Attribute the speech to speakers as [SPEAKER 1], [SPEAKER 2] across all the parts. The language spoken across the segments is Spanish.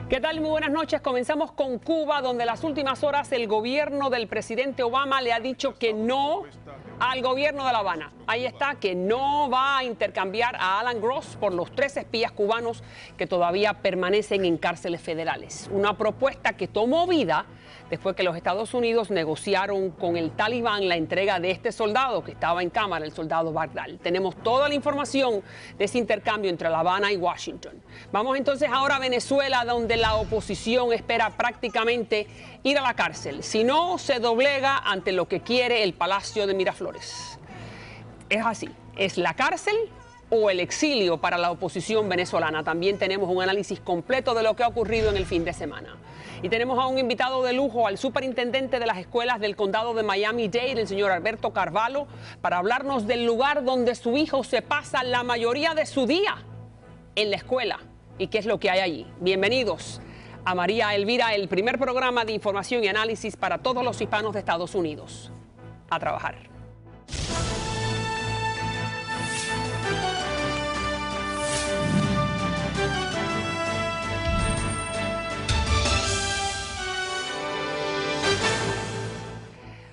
[SPEAKER 1] ¿Qué tal? Muy buenas noches. Comenzamos con Cuba, donde en las últimas horas el gobierno del presidente Obama le ha dicho que no al gobierno de La Habana. Ahí está, que no va a intercambiar a Alan Gross por los 3 espías cubanos que todavía permanecen en cárceles federales. Una propuesta que tomó vida después que los Estados Unidos negociaron con el Talibán la entrega de este soldado que estaba en cámara, el soldado Bagdad. Tenemos toda la información de ese intercambio entre La Habana y Washington. Vamos entonces ahora a Venezuela, donde la oposición espera prácticamente ir a la cárcel. Si no, se doblega ante lo que quiere el Palacio de Miraflores. Es así, es la cárcel o el exilio para la oposición venezolana. También tenemos un análisis completo de lo que ha ocurrido en el fin de semana. Y tenemos a un invitado de lujo, al superintendente de las escuelas del condado de Miami-Dade, el señor Alberto Carvalho, para hablarnos del lugar donde su hijo se pasa la mayoría de su día, en la escuela, y qué es lo que hay allí. Bienvenidos a María Elvira, el primer programa de información y análisis para todos los hispanos de Estados Unidos. A trabajar.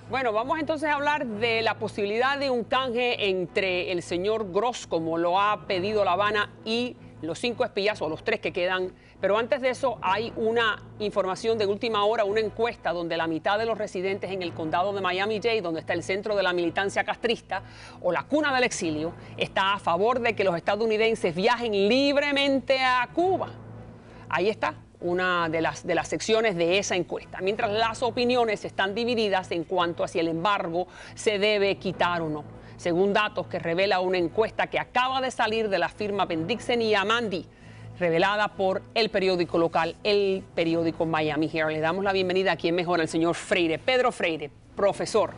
[SPEAKER 1] Bueno, vamos entonces a hablar de la posibilidad de un canje entre el señor Gross, como lo ha pedido La Habana, y los 5 espías o los 3 que quedan. Pero antes de eso hay una información de última hora, una encuesta donde la mitad de los residentes en el condado de Miami-Dade, donde está el centro de la militancia castrista o la cuna del exilio, está a favor de que los estadounidenses viajen libremente a Cuba. Ahí está una de las secciones de esa encuesta, mientras las opiniones están divididas en cuanto a si el embargo se debe quitar o no, según datos que revela una encuesta que acaba de salir de la firma Bendixen y Amandi, revelada por el periódico local, el periódico Miami Herald. Le damos la bienvenida a quien mejora, el señor Freire, Pedro Freire, profesor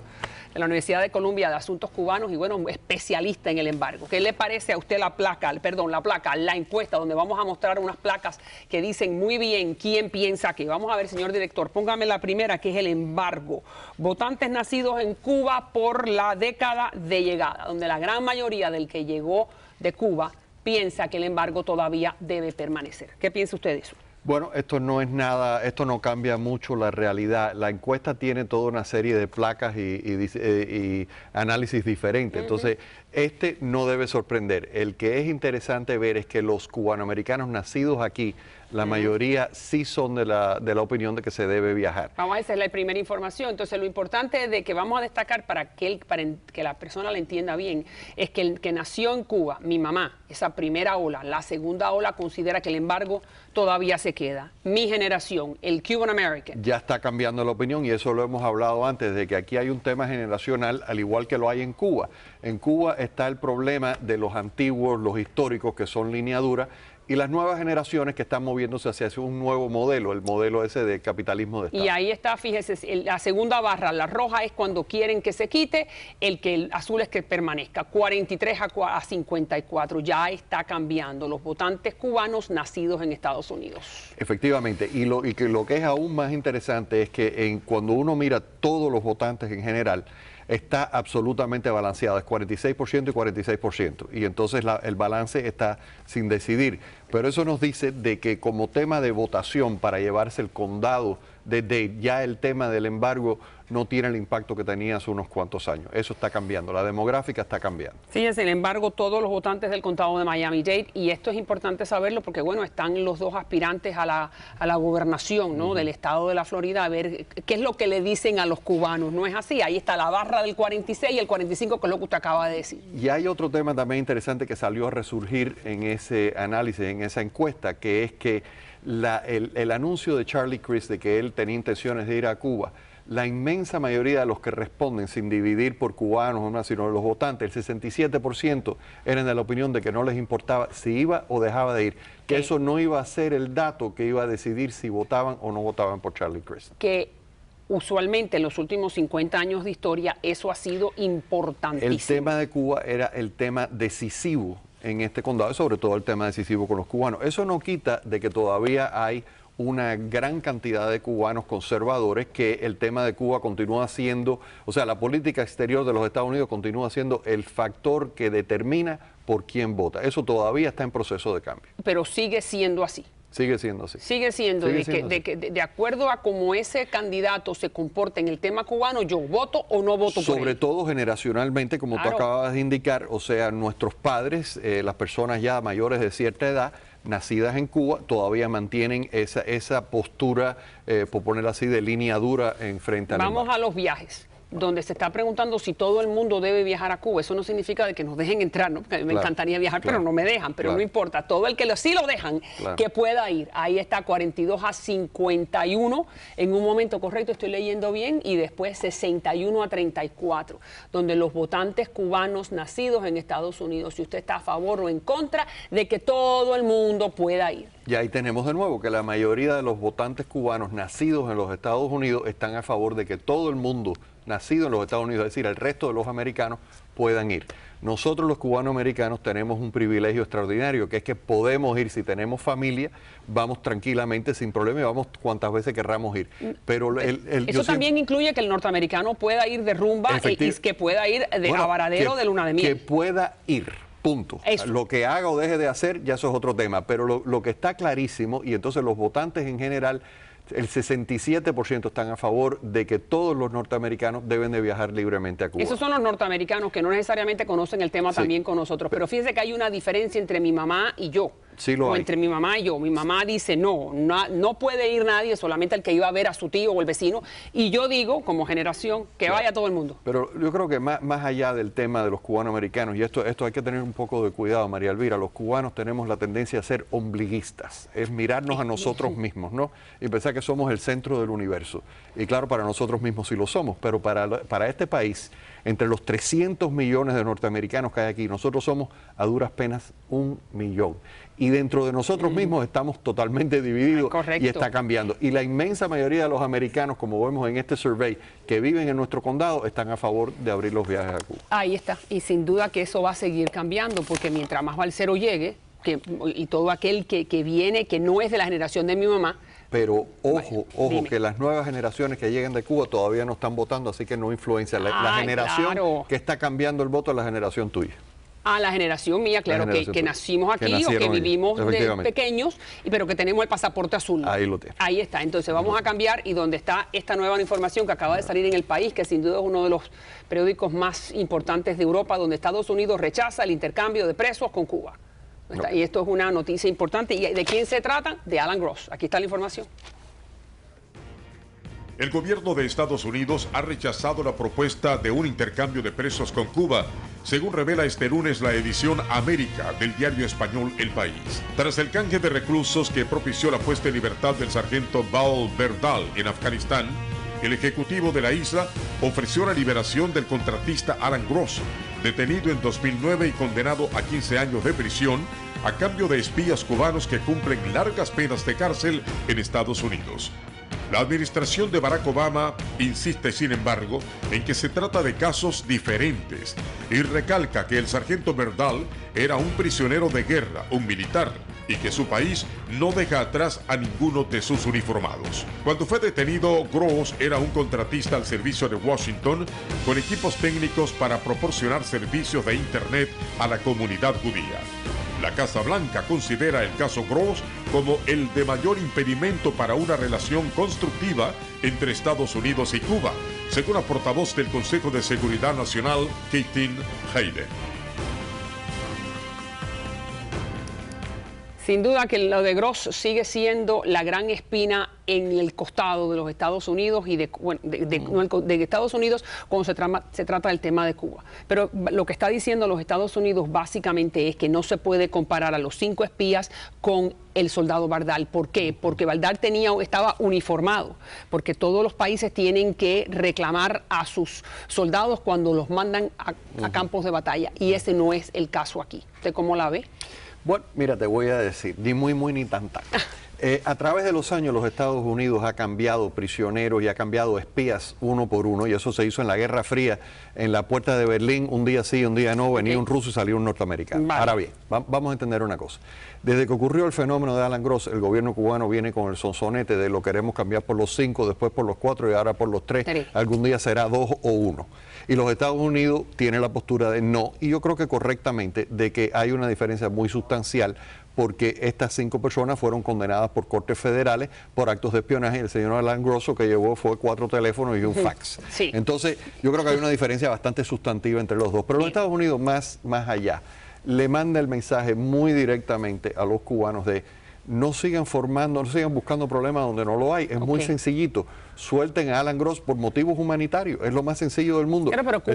[SPEAKER 1] de la Universidad de Columbia de Asuntos Cubanos y, bueno, especialista en el embargo. ¿Qué le parece a usted la encuesta, donde vamos a mostrar unas placas que dicen muy bien quién piensa qué? Vamos a ver, señor director, póngame la primera, que es el embargo. Votantes nacidos en Cuba por la década de llegada, donde la gran mayoría del que llegó de Cuba piensa que el embargo todavía debe permanecer. ¿Qué piensa usted de eso?
[SPEAKER 2] Bueno, esto no es nada, esto no cambia mucho la realidad. La encuesta tiene toda una serie de placas y análisis diferentes. Entonces, este no debe sorprender. El que es interesante ver es que los cubanoamericanos nacidos aquí, la mayoría sí son de la opinión de que se debe viajar.
[SPEAKER 1] Vamos a hacer la primera información. Entonces, lo importante de que vamos a destacar para que la persona la entienda bien, es que el que nació en Cuba, mi mamá, esa primera ola, la segunda ola considera que el embargo todavía se queda. Mi generación, el Cuban American,
[SPEAKER 2] ya está cambiando la opinión, y eso lo hemos hablado antes, de que aquí hay un tema generacional, al igual que lo hay en Cuba. En Cuba está el problema de los antiguos, los históricos, que son línea dura, y las nuevas generaciones que están moviéndose hacia un nuevo modelo, el modelo ese de capitalismo de Estado.
[SPEAKER 1] Y ahí está, fíjese, la segunda barra, la roja es cuando quieren que se quite, el azul es que permanezca, 43 a 54, ya está cambiando los votantes cubanos nacidos en Estados Unidos.
[SPEAKER 2] Efectivamente, y lo que es aún más interesante es que cuando uno mira todos los votantes en general, está absolutamente balanceado, es 46% y 46%, y entonces el balance está sin decidir. Pero eso nos dice de que como tema de votación para llevarse el condado de Dade, ya el tema del embargo no tiene el impacto que tenía hace unos cuantos años. Eso está cambiando, la demográfica está cambiando.
[SPEAKER 1] Fíjense, sin embargo, todos los votantes del condado de Miami-Dade, y esto es importante saberlo porque, bueno, están los 2 aspirantes a la gobernación, ¿no?, del estado de la Florida, a ver qué es lo que le dicen a los cubanos. No es así, ahí está la barra del 46 y el 45, que es lo que usted acaba de decir.
[SPEAKER 2] Y hay otro tema también interesante que salió a resurgir en ese análisis, en esa encuesta, que es que el anuncio de Charlie Crist de que él tenía intenciones de ir a Cuba, la inmensa mayoría de los que responden, sin dividir por cubanos, sino los votantes, el 67% eran de la opinión de que no les importaba si iba o dejaba de ir, que eso no iba a ser el dato que iba a decidir si votaban o no votaban por Charlie Crist.
[SPEAKER 1] Que usualmente en los últimos 50 años de historia eso ha sido importantísimo.
[SPEAKER 2] El tema de Cuba era el tema decisivo en este condado, sobre todo el tema decisivo con los cubanos. Eso no quita de que todavía hay una gran cantidad de cubanos conservadores, que el tema de Cuba continúa siendo, o sea, la política exterior de los Estados Unidos continúa siendo el factor que determina por quién vota. Eso todavía está en proceso de cambio.
[SPEAKER 1] Pero sigue siendo así.
[SPEAKER 2] Sigue siendo así.
[SPEAKER 1] Sigue siendo, de acuerdo a cómo ese candidato se comporta en el tema cubano, yo voto o no voto por él.
[SPEAKER 2] Sobre todo generacionalmente, como tú acabas de indicar, o sea, nuestros padres, las personas ya mayores de cierta edad, nacidas en Cuba, todavía mantienen esa postura, por ponerla así, de línea dura en frente al
[SPEAKER 1] Vamos a los viajes, donde se está preguntando si todo el mundo debe viajar a Cuba. Eso no significa de que nos dejen entrar, ¿no? Porque me encantaría viajar, pero no me dejan, pero no importa. Todo el que sí lo dejan, que pueda ir. Ahí está 42-51, en un momento correcto, estoy leyendo bien, y después 61-34, donde los votantes cubanos nacidos en Estados Unidos, si usted está a favor o en contra de que todo el mundo pueda ir.
[SPEAKER 2] Y ahí tenemos de nuevo que la mayoría de los votantes cubanos nacidos en los Estados Unidos están a favor de que todo el mundo nacido en los Estados Unidos, es decir, el resto de los americanos, puedan ir. Nosotros los cubanoamericanos tenemos un privilegio extraordinario, que es que podemos ir, si tenemos familia, vamos tranquilamente, sin problema, y vamos cuantas veces querramos ir. Pero
[SPEAKER 1] eso también incluye que el norteamericano pueda ir de rumba y que pueda ir a Varadero de luna de miel.
[SPEAKER 2] Que pueda ir. Punto. Lo que haga o deje de hacer, ya eso es otro tema. Pero lo que está clarísimo, y entonces los votantes en general, el 67% están a favor de que todos los norteamericanos deben de viajar libremente a Cuba.
[SPEAKER 1] Esos son los norteamericanos que no necesariamente conocen el tema también con nosotros. Pero fíjese que hay una diferencia entre mi mamá y yo.
[SPEAKER 2] Sí lo hay.
[SPEAKER 1] Entre mi mamá y yo. Mi mamá dice no puede ir nadie, solamente el que iba a ver a su tío o el vecino. Y yo digo, como generación, que vaya todo el mundo.
[SPEAKER 2] Pero yo creo que más allá del tema de los cubanoamericanos, y esto hay que tener un poco de cuidado, María Elvira, los cubanos tenemos la tendencia a ser ombliguistas, es mirarnos a nosotros mismos, ¿no? Y pensar que somos el centro del universo. Y claro, para nosotros mismos sí lo somos, pero para este país, entre los 300 millones de norteamericanos que hay aquí, nosotros somos a duras penas 1 millón. Y dentro de nosotros mismos estamos totalmente divididos y está cambiando. Y la inmensa mayoría de los americanos, como vemos en este survey, que viven en nuestro condado, están a favor de abrir los viajes a Cuba.
[SPEAKER 1] Ahí está. Y sin duda que eso va a seguir cambiando, porque mientras más Balcero llegue, y todo aquel que viene, que no es de la generación de mi mamá.
[SPEAKER 2] Pero ojo, que las nuevas generaciones que lleguen de Cuba todavía no están votando, así que no influencia. La generación que está cambiando el voto es la generación tuya.
[SPEAKER 1] A la generación mía, claro, que nacimos aquí o que vivimos de pequeños, pero que tenemos el pasaporte azul.
[SPEAKER 2] Ahí lo tienes.
[SPEAKER 1] Ahí está. Entonces vamos a cambiar, y donde está esta nueva información que acaba de salir en El País, que sin duda es uno de los periódicos más importantes de Europa, donde Estados Unidos rechaza el intercambio de presos con Cuba. Y esto es una noticia importante. ¿Y de quién se trata? De Alan Gross. Aquí está la información.
[SPEAKER 3] El gobierno de Estados Unidos ha rechazado la propuesta de un intercambio de presos con Cuba, según revela este lunes la edición América del diario español El País. Tras el canje de reclusos que propició la puesta en libertad del sargento Baol Berdal en Afganistán, el ejecutivo de la isla ofreció la liberación del contratista Alan Gross, detenido en 2009 y condenado a 15 años de prisión, a cambio de espías cubanos que cumplen largas penas de cárcel en Estados Unidos. La administración de Barack Obama insiste, sin embargo, en que se trata de casos diferentes y recalca que el sargento Berdal era un prisionero de guerra, un militar, y que su país no deja atrás a ninguno de sus uniformados. Cuando fue detenido, Gross era un contratista al servicio de Washington con equipos técnicos para proporcionar servicios de Internet a la comunidad judía. La Casa Blanca considera el caso Gross como el de mayor impedimento para una relación constructiva entre Estados Unidos y Cuba, según la portavoz del Consejo de Seguridad Nacional, Kathleen Hayden.
[SPEAKER 1] Sin duda que lo de Gross sigue siendo la gran espina en el costado de los Estados Unidos y de Estados Unidos cuando se trata del tema de Cuba. Pero lo que está diciendo los Estados Unidos básicamente es que no se puede comparar a los 5 espías con el soldado Bardal. ¿Por qué? Porque Bardal estaba uniformado, porque todos los países tienen que reclamar a sus soldados cuando los mandan a campos de batalla, y ese no es el caso aquí. ¿Usted cómo la ve?
[SPEAKER 2] Bueno, mira, te voy a decir, ni muy, ni tan. A través de los años los Estados Unidos ha cambiado prisioneros y ha cambiado espías uno por uno, y eso se hizo en la Guerra Fría, en la puerta de Berlín, un día sí, un día no, venía un ruso y salía un norteamericano. Vale. Ahora bien, vamos a entender una cosa. Desde que ocurrió el fenómeno de Alan Gross, el gobierno cubano viene con el sonsonete de lo queremos cambiar por los 5, después por los 4 y ahora por los 3. Algún día será 2 o 1. Y los Estados Unidos tienen la postura de no, y yo creo que correctamente, de que hay una diferencia muy sustancial, porque estas 5 personas fueron condenadas por cortes federales por actos de espionaje y el señor Alan Gross lo que llevó fue 4 teléfonos y un fax.
[SPEAKER 1] Sí.
[SPEAKER 2] Entonces, yo creo que hay una diferencia bastante sustantiva entre los dos. Pero los Estados Unidos, más allá, le manda el mensaje muy directamente a los cubanos de no sigan formando, no sigan buscando problemas donde no lo hay. Es muy sencillito. Suelten a Alan Gross por motivos humanitarios. Es lo más sencillo del mundo.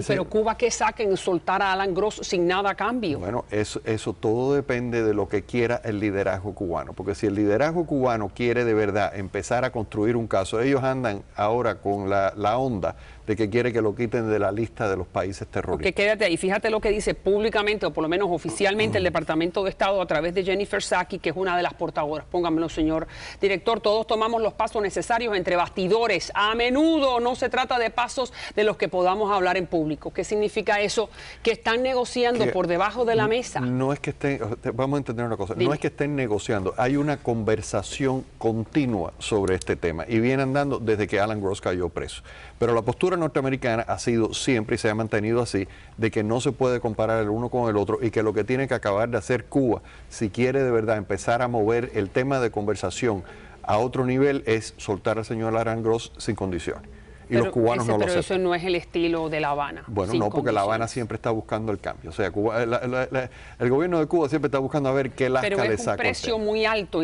[SPEAKER 1] Pero Cuba, ¿qué saca en soltar a Alan Gross sin nada a cambio?
[SPEAKER 2] Bueno, eso todo depende de lo que quiera el liderazgo cubano. Porque si el liderazgo cubano quiere de verdad empezar a construir un caso, ellos andan ahora con la onda de que quiere que lo quiten de la lista de los países terroristas.
[SPEAKER 1] Ok, quédate ahí. Fíjate lo que dice públicamente, o por lo menos oficialmente, el Departamento de Estado a través de Jennifer Psaki, que es una de las portavoces. Póngamelo, señor director. Todos tomamos los pasos necesarios entre bastidores. A menudo no se trata de pasos de los que podamos hablar en público. ¿Qué significa eso? Que están negociando por debajo de la mesa.
[SPEAKER 2] No es que estén, vamos a entender una cosa, no es que estén negociando, hay una conversación continua sobre este tema y viene andando desde que Alan Gross cayó preso. Pero la postura norteamericana ha sido siempre y se ha mantenido así, de que no se puede comparar el uno con el otro y que lo que tiene que acabar de hacer Cuba, si quiere de verdad empezar a mover el tema de conversación a otro nivel, es soltar al señor Alan Gross sin condiciones. Y los cubanos no lo aceptan.
[SPEAKER 1] Pero eso no es el estilo de La Habana.
[SPEAKER 2] Bueno, no, porque La Habana siempre está buscando el cambio. O sea, Cuba, el gobierno de Cuba siempre está buscando a ver qué lasca le saca.
[SPEAKER 1] Pero es un precio muy alto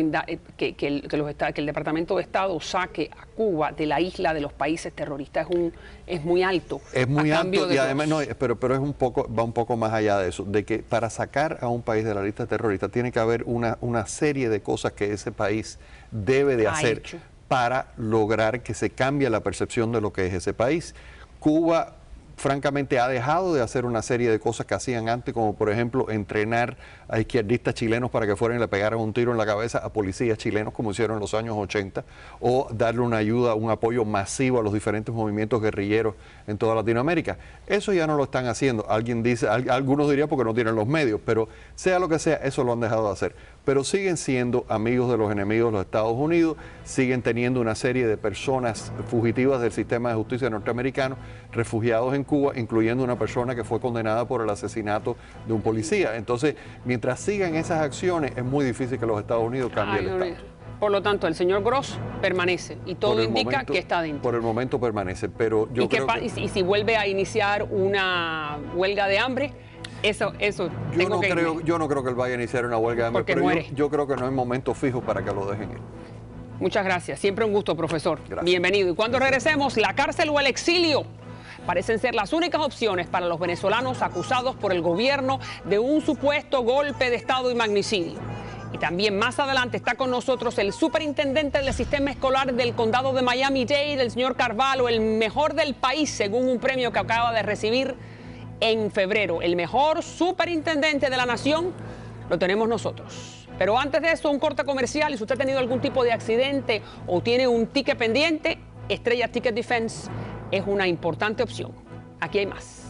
[SPEAKER 1] que el Departamento de Estado saque a Cuba de la isla de los países terroristas. Es muy alto.
[SPEAKER 2] Es muy alto y además, no, pero es va un poco más allá de eso, de que para sacar a un país de la lista terrorista tiene que haber una serie de cosas que ese país debe de hacer para lograr que se cambie la percepción de lo que es ese país. Cuba, francamente, ha dejado de hacer una serie de cosas que hacían antes, como por ejemplo entrenar a izquierdistas chilenos para que fueran y le pegaran un tiro en la cabeza a policías chilenos, como hicieron en los años 80, o darle una ayuda, un apoyo masivo a los diferentes movimientos guerrilleros en toda Latinoamérica. Eso ya no lo están haciendo. Algunos dirían porque no tienen los medios, pero sea lo que sea, eso lo han dejado de hacer. Pero siguen siendo amigos de los enemigos de los Estados Unidos, siguen teniendo una serie de personas fugitivas del sistema de justicia norteamericano, refugiados en Cuba, incluyendo una persona que fue condenada por el asesinato de un policía. Entonces, mientras sigan esas acciones, es muy difícil que los Estados Unidos cambien el Estado.
[SPEAKER 1] Por lo tanto, el señor Gross permanece y todo indica que está dentro.
[SPEAKER 2] Por el momento permanece, pero yo creo que...
[SPEAKER 1] ¿Y si vuelve a iniciar una huelga de hambre? Eso
[SPEAKER 2] yo no creo que él vaya a iniciar una huelga de hambre, pero yo creo que no es momento fijo para que lo dejen ir.
[SPEAKER 1] Muchas gracias. Siempre un gusto, profesor.
[SPEAKER 2] Gracias.
[SPEAKER 1] Bienvenido. Y cuando regresemos, la cárcel o el exilio parecen ser las únicas opciones para los venezolanos acusados por el gobierno de un supuesto golpe de Estado y magnicidio. Y también más adelante está con nosotros el superintendente del sistema escolar del condado de Miami-Dade, el señor Carvalho, el mejor del país según un premio que acaba de recibir en febrero. El mejor superintendente de la nación lo tenemos nosotros. Pero antes de eso, un corte comercial. Y si usted ha tenido algún tipo de accidente o tiene un ticket pendiente, Estrella Ticket Defense es una importante opción. Aquí hay más.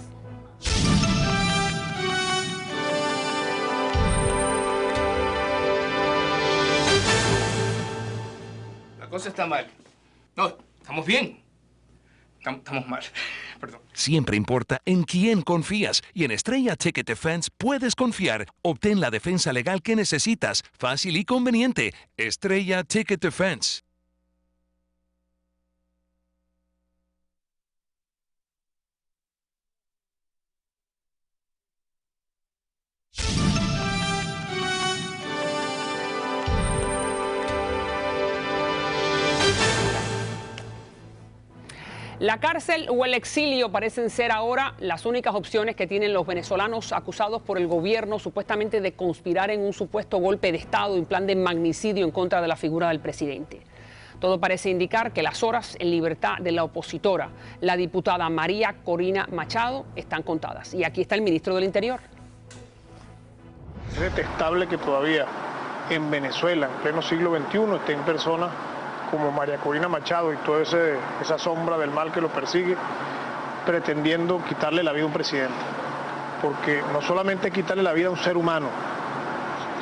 [SPEAKER 4] La cosa está mal. No, estamos bien. Estamos mal. Perdón.
[SPEAKER 5] Siempre importa en quién confías y en Estrella Ticket Defense puedes confiar. Obtén la defensa legal que necesitas, fácil y conveniente. Estrella Ticket Defense.
[SPEAKER 1] La cárcel o el exilio parecen ser ahora las únicas opciones que tienen los venezolanos acusados por el gobierno supuestamente de conspirar en un supuesto golpe de Estado y plan de magnicidio en contra de la figura del presidente. Todo parece indicar que las horas en libertad de la opositora, la diputada María Corina Machado, están contadas. Y aquí está el ministro del Interior.
[SPEAKER 6] Es detestable que todavía en Venezuela, en pleno siglo XXI, estén personas como María Corina Machado y toda esa sombra del mal que lo persigue, pretendiendo quitarle la vida a un presidente. Porque no solamente quitarle la vida a un ser humano,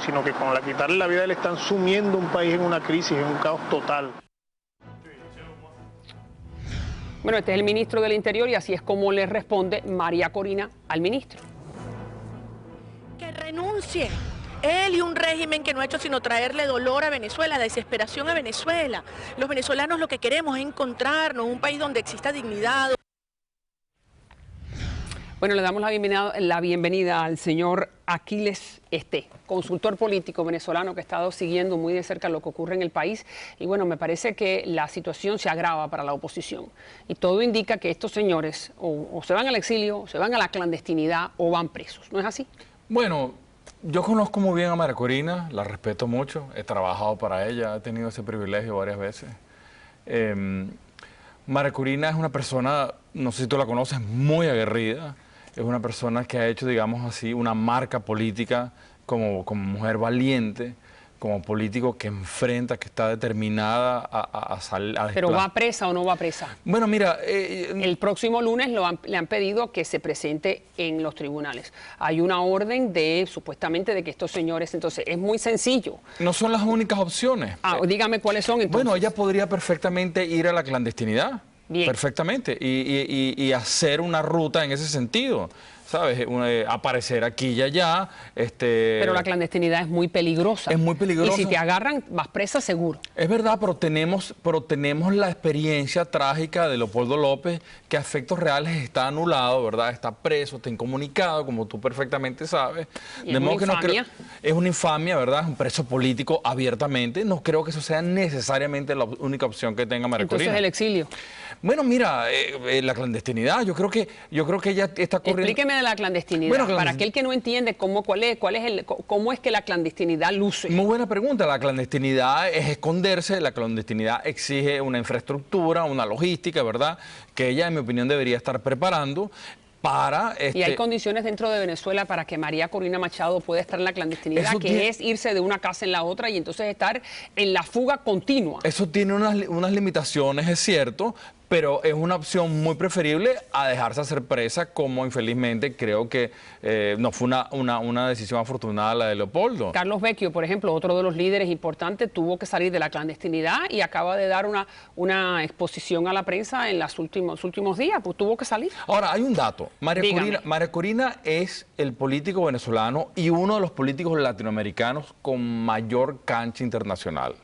[SPEAKER 6] sino que con quitarle la vida a él están sumiendo un país en una crisis, en un caos total.
[SPEAKER 1] Bueno, este es el ministro del Interior y así es como le responde María Corina al ministro.
[SPEAKER 7] Que renuncie, Él y un régimen que no ha hecho sino traerle dolor a Venezuela, desesperación a Venezuela. Los venezolanos lo que queremos es encontrarnos, un país donde exista dignidad.
[SPEAKER 1] Bueno, le damos la bienvenida al señor Aquiles Esté, consultor político venezolano que ha estado siguiendo muy de cerca lo que ocurre en el país. Y bueno, me parece que la situación se agrava para la oposición. Y todo indica que estos señores o se van al exilio, o se van a la clandestinidad o van presos. ¿No es así?
[SPEAKER 8] Bueno, yo conozco muy bien a María Corina, la respeto mucho, he trabajado para ella, he tenido ese privilegio varias veces. María Corina es una persona, no sé si tú la conoces, muy aguerrida. Es una persona que ha hecho, digamos así, una marca política como mujer valiente, como político que enfrenta, que está determinada a salir.
[SPEAKER 1] ¿Pero va presa o no va presa?
[SPEAKER 8] Bueno, mira...
[SPEAKER 1] el próximo lunes le han pedido que se presente en los tribunales. Hay una orden supuestamente de que estos señores, entonces, es muy sencillo.
[SPEAKER 8] No son las únicas opciones.
[SPEAKER 1] Dígame cuáles son entonces.
[SPEAKER 8] Bueno, ella podría perfectamente ir a la clandestinidad. Bien. Perfectamente, y hacer una ruta en ese sentido, ¿sabes? Aparecer aquí y allá.
[SPEAKER 1] Pero la clandestinidad es muy peligrosa.
[SPEAKER 8] Es muy peligrosa.
[SPEAKER 1] Y si te agarran, vas presa seguro.
[SPEAKER 8] Es verdad, pero tenemos la experiencia trágica de Leopoldo López, que a efectos reales está anulado, ¿verdad? Está preso, está incomunicado, como tú perfectamente sabes.
[SPEAKER 1] Y es una infamia.
[SPEAKER 8] Es una infamia, ¿verdad? Un preso político abiertamente. No creo que eso sea necesariamente la única opción que tenga María Corina.
[SPEAKER 1] Entonces el exilio.
[SPEAKER 8] Bueno, mira, la clandestinidad, yo creo que ella está corriendo...
[SPEAKER 1] Explíqueme de la clandestinidad, bueno, para aquel que no entiende cómo es que la clandestinidad luce.
[SPEAKER 8] Muy buena pregunta. La clandestinidad es esconderse, la clandestinidad exige una infraestructura, una logística, ¿verdad? Que ella, en mi opinión, debería estar preparando para...
[SPEAKER 1] Y hay condiciones dentro de Venezuela para que María Corina Machado pueda estar en la clandestinidad, es irse de una casa en la otra y entonces estar en la fuga continua.
[SPEAKER 8] Eso tiene unas limitaciones, es cierto, pero es una opción muy preferible a dejarse hacer presa, como infelizmente creo que no fue una decisión afortunada la de Leopoldo.
[SPEAKER 1] Carlos Vecchio, por ejemplo, otro de los líderes importantes, tuvo que salir de la clandestinidad y acaba de dar una exposición a la prensa en los últimos días, pues tuvo que salir.
[SPEAKER 8] Ahora, hay un dato. María Corina es el político venezolano y uno de los políticos latinoamericanos con mayor cancha internacional.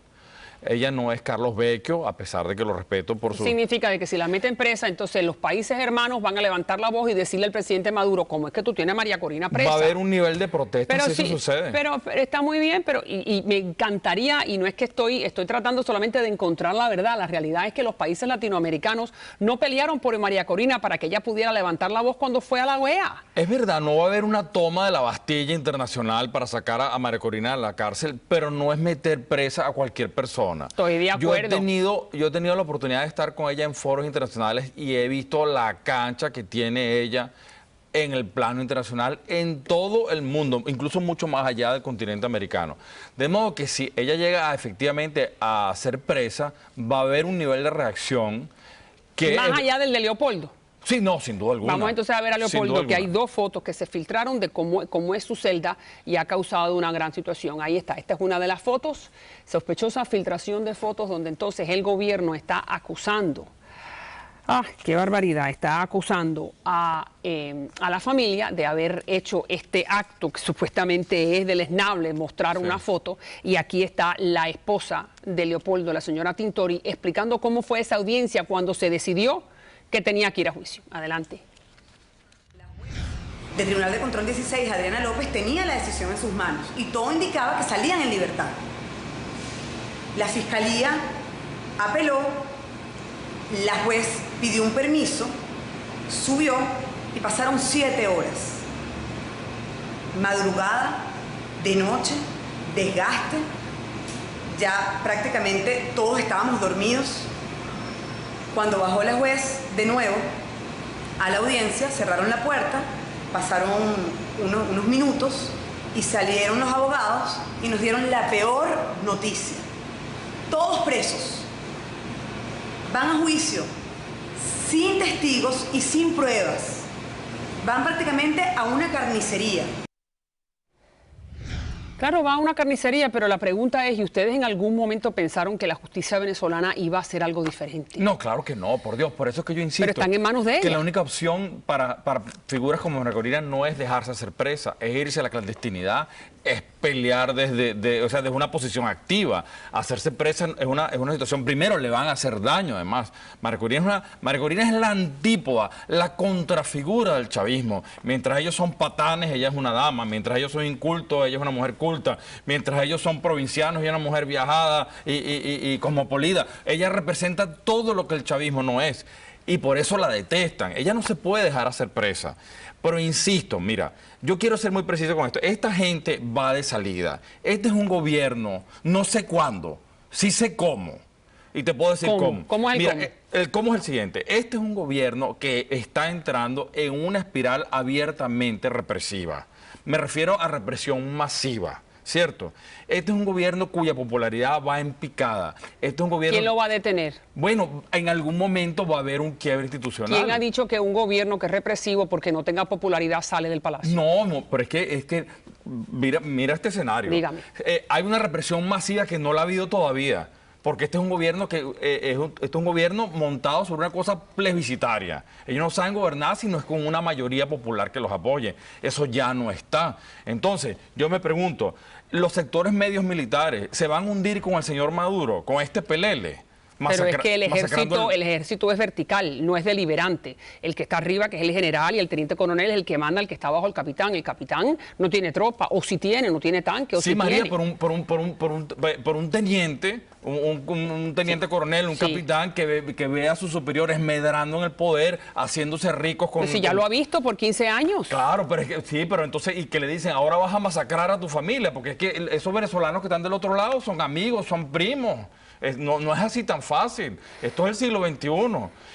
[SPEAKER 8] Ella no es Carlos Vecchio, a pesar de que lo respeto por su...
[SPEAKER 1] Significa de que si la meten presa, entonces los países hermanos van a levantar la voz y decirle al presidente Maduro, ¿cómo es que tú tienes a María Corina presa?
[SPEAKER 8] Va a haber un nivel de protesta si eso sucede.
[SPEAKER 1] Pero está muy bien, y me encantaría, y no es que estoy tratando solamente de encontrar la verdad, la realidad es que los países latinoamericanos no pelearon por María Corina para que ella pudiera levantar la voz cuando fue a la OEA.
[SPEAKER 8] Es verdad, no va a haber una toma de la Bastilla internacional para sacar a María Corina de la cárcel, pero no es meter presa a cualquier persona.
[SPEAKER 1] Estoy de acuerdo.
[SPEAKER 8] Yo he tenido la oportunidad de estar con ella en foros internacionales y he visto la cancha que tiene ella en el plano internacional en todo el mundo, incluso mucho más allá del continente americano. De modo que si ella llega efectivamente a ser presa, va a haber un nivel de reacción que...
[SPEAKER 1] Más allá del de Leopoldo.
[SPEAKER 8] Sí, no, sin duda alguna.
[SPEAKER 1] Vamos entonces a ver a Leopoldo, que hay dos fotos que se filtraron de cómo es su celda y ha causado una gran situación. Ahí está, esta es una de las fotos, sospechosa filtración de fotos donde entonces el gobierno está acusando, qué barbaridad, está acusando a la familia de haber hecho este acto que supuestamente es deleznable, mostrar una foto, y aquí está la esposa de Leopoldo, la señora Tintori, explicando cómo fue esa audiencia cuando se decidió que tenía que ir a juicio. Adelante.
[SPEAKER 9] La juez del Tribunal de Control 16, Adriana López, tenía la decisión en sus manos y todo indicaba que salían en libertad. La fiscalía apeló, la juez pidió un permiso, subió y pasaron 7 horas. Madrugada, de noche, desgaste, ya prácticamente todos estábamos dormidos. Cuando bajó la juez de nuevo a la audiencia, cerraron la puerta, pasaron unos minutos y salieron los abogados y nos dieron la peor noticia. Todos presos, van a juicio, sin testigos y sin pruebas. Van prácticamente a una carnicería.
[SPEAKER 1] Claro, va a una carnicería, pero la pregunta es, ¿y ustedes en algún momento pensaron que la justicia venezolana iba a hacer algo diferente?
[SPEAKER 8] No, claro que no, por Dios, por eso es que yo insisto.
[SPEAKER 1] Pero están en manos de ella.
[SPEAKER 8] Que la única opción para figuras como María Corina no es dejarse hacer presa, es irse a la clandestinidad, es pelear desde una posición activa. Hacerse presa es una situación, primero le van a hacer daño además. María Corina es la antípoda, la contrafigura del chavismo. Mientras ellos son patanes, ella es una dama. Mientras ellos son incultos, ella es una mujer culta. Mientras ellos son provincianos, ella es una mujer viajada y cosmopolita. Ella representa todo lo que el chavismo no es. Y por eso la detestan. Ella no se puede dejar hacer presa. Pero insisto, mira, yo quiero ser muy preciso con esto. Esta gente va de salida. Este es un gobierno, no sé cuándo, sí sé cómo. Y te puedo decir cómo.
[SPEAKER 1] ¿Cómo es el cómo?
[SPEAKER 8] El cómo es el siguiente. Este es un gobierno que está entrando en una espiral abiertamente represiva. Me refiero a represión masiva. ¿Cierto? Este es un gobierno cuya popularidad va en picada. Este es un gobierno...
[SPEAKER 1] ¿Quién lo va a detener?
[SPEAKER 8] Bueno, en algún momento va a haber un quiebre institucional.
[SPEAKER 1] ¿Quién ha dicho que un gobierno que es represivo porque no tenga popularidad sale del palacio?
[SPEAKER 8] No, pero es que mira este escenario.
[SPEAKER 1] Dígame.
[SPEAKER 8] Hay una represión masiva que no la ha habido todavía. Porque este es un gobierno este es un gobierno montado sobre una cosa plebiscitaria. Ellos no saben gobernar si no es con una mayoría popular que los apoye. Eso ya no está. Entonces, yo me pregunto, ¿los sectores medios militares se van a hundir con el señor Maduro, con este pelele?
[SPEAKER 1] Pero es que el ejército es vertical, no es deliberante. El que está arriba, que es el general, y el teniente coronel es el que manda, el que está abajo, el capitán. El capitán no tiene tropa, o si tiene, no tiene tanque, o
[SPEAKER 8] sí,
[SPEAKER 1] si
[SPEAKER 8] María,
[SPEAKER 1] tiene.
[SPEAKER 8] por un teniente, un teniente coronel, un capitán que ve a sus superiores medrando en el poder, haciéndose ricos con...
[SPEAKER 1] Pero si ya lo ha visto por 15 años.
[SPEAKER 8] Claro, pero es que sí, pero entonces, y que le dicen, ahora vas a masacrar a tu familia, porque es que esos venezolanos que están del otro lado son amigos, son primos. No es así tan fácil. Esto es el siglo XXI.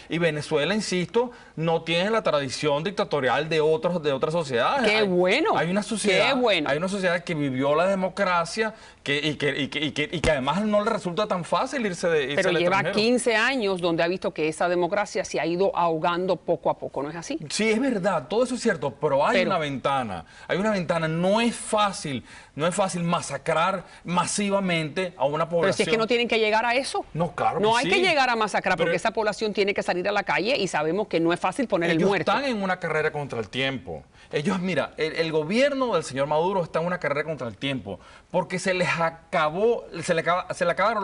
[SPEAKER 8] Y Venezuela, insisto, no tiene la tradición dictatorial de otras sociedades.
[SPEAKER 1] ¡Qué bueno!
[SPEAKER 8] Hay una sociedad,
[SPEAKER 1] ¡qué bueno!
[SPEAKER 8] Hay una sociedad que vivió la democracia y que además no le resulta tan fácil irse
[SPEAKER 1] Pero
[SPEAKER 8] al
[SPEAKER 1] lleva
[SPEAKER 8] extranjero.
[SPEAKER 1] 15 años donde ha visto que esa democracia se ha ido ahogando poco a poco, ¿no es así?
[SPEAKER 8] Sí, es verdad, todo eso es cierto, pero hay una ventana. Hay una ventana. No es fácil masacrar masivamente a una población.
[SPEAKER 1] Pero si es que no tienen que llegar a eso.
[SPEAKER 8] No, claro.
[SPEAKER 1] No hay que llegar a masacrar, porque esa población tiene que salir a la calle y sabemos que no es fácil poner el muerto.
[SPEAKER 8] Ellos están en una carrera contra el tiempo. Ellos, mira, el gobierno del señor Maduro está en una carrera contra el tiempo, porque se le acabaron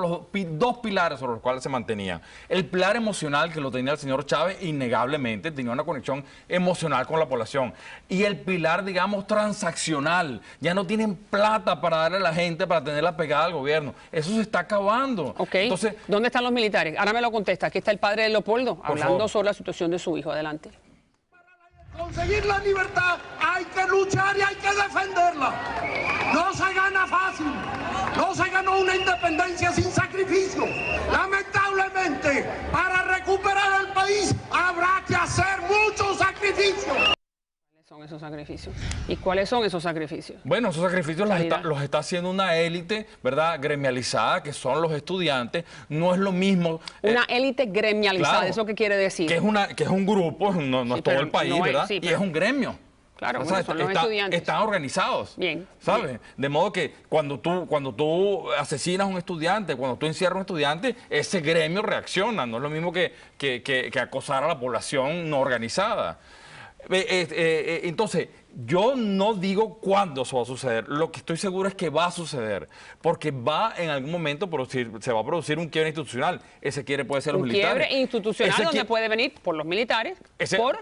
[SPEAKER 8] los dos pilares sobre los cuales se mantenían. El pilar emocional, que lo tenía el señor Chávez, innegablemente, tenía una conexión emocional con la población. Y el pilar, digamos, transaccional. Ya no tienen plata para darle a la gente, para tenerla pegada al gobierno. Eso se está acabando.
[SPEAKER 1] Ok,
[SPEAKER 8] entonces,
[SPEAKER 1] ¿dónde están los militares? Ahora me lo contesta. Aquí está el padre de Leopoldo, hablando
[SPEAKER 8] favor.
[SPEAKER 1] sobre la situación de su hijo. Adelante.
[SPEAKER 10] Conseguir la libertad hay que luchar y hay que defenderla. No se gana fácil. No se ganó una independencia sin sacrificio. Lamentablemente, para recuperar el país habrá que hacer muchos sacrificios.
[SPEAKER 1] ¿Cuáles son esos sacrificios? ¿Y cuáles son esos sacrificios?
[SPEAKER 8] Bueno, esos sacrificios los está haciendo una élite, ¿verdad?, gremializada, que son los estudiantes. No es lo mismo...
[SPEAKER 1] Una élite gremializada,
[SPEAKER 8] claro,
[SPEAKER 1] ¿eso qué quiere decir?
[SPEAKER 8] Que es un grupo, no es todo el país, ¿verdad?
[SPEAKER 1] Sí,
[SPEAKER 8] y es un gremio.
[SPEAKER 1] Claro, bueno, son los estudiantes.
[SPEAKER 8] Están organizados.
[SPEAKER 1] Bien.
[SPEAKER 8] ¿Sabes?
[SPEAKER 1] Bien.
[SPEAKER 8] De modo que cuando tú asesinas a un estudiante, cuando tú encierras a un estudiante, ese gremio reacciona. No es lo mismo que acosar a la población no organizada. Entonces, yo no digo cuándo eso va a suceder. Lo que estoy seguro es que va a suceder, porque en algún momento se va a producir un quiebre institucional. Ese quiebre puede ser los militares.
[SPEAKER 1] Un quiebre institucional donde puede venir por los militares.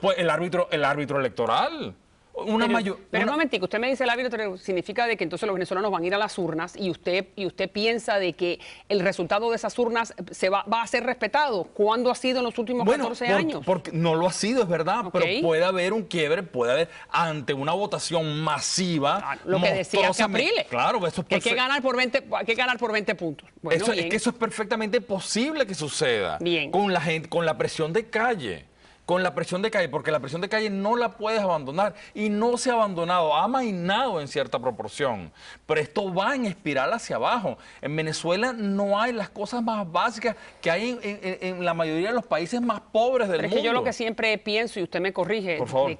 [SPEAKER 8] Pues el árbitro electoral.
[SPEAKER 1] Pero un momentico, usted me dice el árbitro, significa de que entonces los venezolanos van a ir a las urnas y usted piensa de que el resultado de esas urnas va a ser respetado. ¿Cuándo ha sido en los últimos 14 años?
[SPEAKER 8] Porque no lo ha sido, es verdad, pero puede haber un quiebre, puede haber ante una votación masiva.
[SPEAKER 1] Lo que decía Capriles.
[SPEAKER 8] Claro, eso es
[SPEAKER 1] que hay que ganar por 20 puntos. Bueno,
[SPEAKER 8] es que eso es perfectamente posible que suceda.
[SPEAKER 1] Bien.
[SPEAKER 8] Con la gente, con la presión de calle. Con la presión de calle, porque la presión de calle no la puedes abandonar y no se ha abandonado, ha amainado en cierta proporción, pero esto va en espiral hacia abajo. En Venezuela no hay las cosas más básicas que hay en la mayoría de los países más pobres del mundo.
[SPEAKER 1] Pero es que yo lo que siempre pienso, y usted me corrige,
[SPEAKER 8] por favor,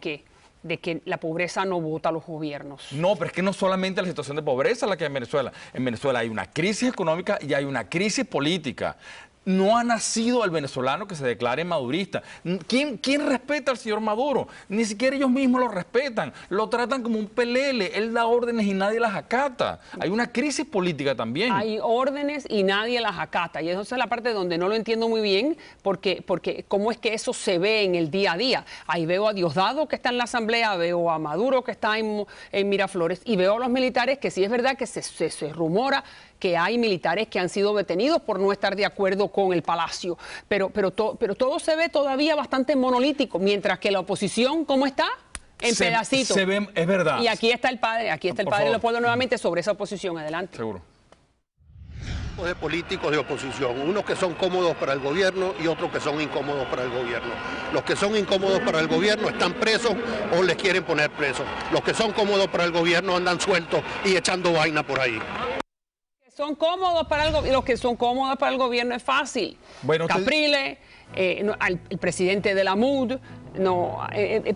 [SPEAKER 1] de que la pobreza no vota a los gobiernos.
[SPEAKER 8] No, pero es que no solamente la situación de pobreza la que hay en Venezuela. En Venezuela hay una crisis económica y hay una crisis política. No ha nacido el venezolano que se declare madurista. ¿Quién respeta al señor Maduro? Ni siquiera ellos mismos lo respetan. Lo tratan como un pelele. Él da órdenes y nadie las acata. Hay una crisis política también.
[SPEAKER 1] Hay órdenes y nadie las acata. Y esa es la parte donde no lo entiendo muy bien, porque cómo es que eso se ve en el día a día. Ahí veo a Diosdado que está en la Asamblea, veo a Maduro que está en Miraflores y veo a los militares que sí es verdad que se rumora que hay militares que han sido detenidos por no estar de acuerdo con el Palacio. Pero todo se ve todavía bastante monolítico, mientras que la oposición, ¿cómo está? En pedacitos.
[SPEAKER 8] Se ve, es verdad.
[SPEAKER 1] Y aquí está el padre, de Leopoldo nuevamente sobre esa oposición. Adelante.
[SPEAKER 8] Seguro.
[SPEAKER 11] De políticos de oposición, unos que son cómodos para el gobierno y otros que son incómodos para el gobierno. Los que son incómodos para el gobierno están presos o les quieren poner presos. Los que son cómodos para el gobierno andan sueltos y echando vaina por ahí.
[SPEAKER 1] Son cómodos para los que son cómodos para el gobierno es fácil.
[SPEAKER 8] Bueno,
[SPEAKER 1] Capriles, el presidente de la MUD.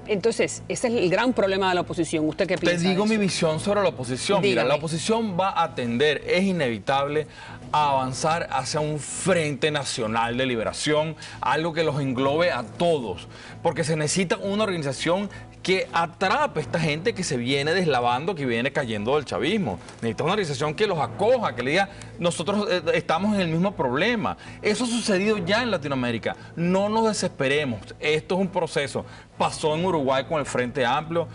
[SPEAKER 1] Entonces, ese es el gran problema de la oposición. ¿Usted qué piensa?
[SPEAKER 8] Te digo mi visión sobre la oposición.
[SPEAKER 1] Dígame.
[SPEAKER 8] Mira, la oposición va a tender, es inevitable, a avanzar hacia un frente nacional de liberación, algo que los englobe a todos, porque se necesita una organización que atrape a esta gente que se viene deslavando, que viene cayendo del chavismo. Necesita una organización que los acoja, que le diga, nosotros estamos en el mismo problema. Eso ha sucedido ya en Latinoamérica. No nos desesperemos. Esto es un proceso. Pasó en Uruguay con el Frente Amplio,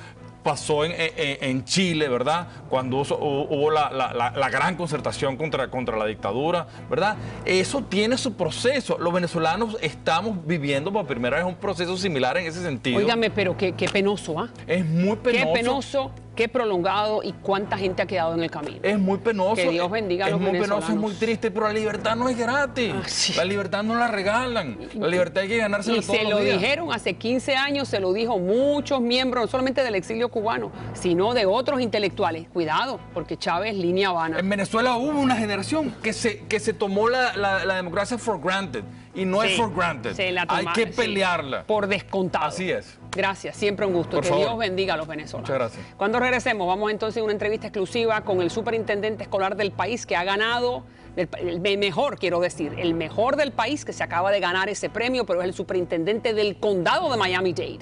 [SPEAKER 8] pasó en Chile, ¿verdad? Cuando hubo la gran concertación contra la dictadura, ¿verdad? Eso tiene su proceso. Los venezolanos estamos viviendo por primera vez un proceso similar en ese sentido.
[SPEAKER 1] Óigame, pero qué penoso, ¿ah?
[SPEAKER 8] Es muy penoso.
[SPEAKER 1] Qué penoso, qué prolongado y cuánta gente ha quedado en el camino.
[SPEAKER 8] Es muy penoso.
[SPEAKER 1] Que Dios bendiga a los venezolanos.
[SPEAKER 8] Es muy penoso, es muy triste, pero la libertad no es gratis.
[SPEAKER 1] Sí.
[SPEAKER 8] La libertad no la regalan. La libertad hay que ganársela todos los días.
[SPEAKER 1] Y se lo dijeron hace 15 años, se lo dijo muchos miembros, no solamente del exilio cubano, sino de otros intelectuales. Cuidado, porque Chávez línea Habana.
[SPEAKER 8] En Venezuela hubo una generación que se tomó la democracia for granted. Y no es for granted. Hay que pelearla.
[SPEAKER 1] Por descontado.
[SPEAKER 8] Así es.
[SPEAKER 1] Gracias, siempre un gusto.
[SPEAKER 8] Por
[SPEAKER 1] que
[SPEAKER 8] favor.
[SPEAKER 1] Dios bendiga a los venezolanos.
[SPEAKER 8] Muchas gracias.
[SPEAKER 1] Cuando regresemos, vamos entonces a una entrevista exclusiva con el superintendente escolar del país que ha ganado, el mejor, quiero decir, el mejor del país que se acaba de ganar ese premio, pero es el superintendente del condado de Miami-Dade.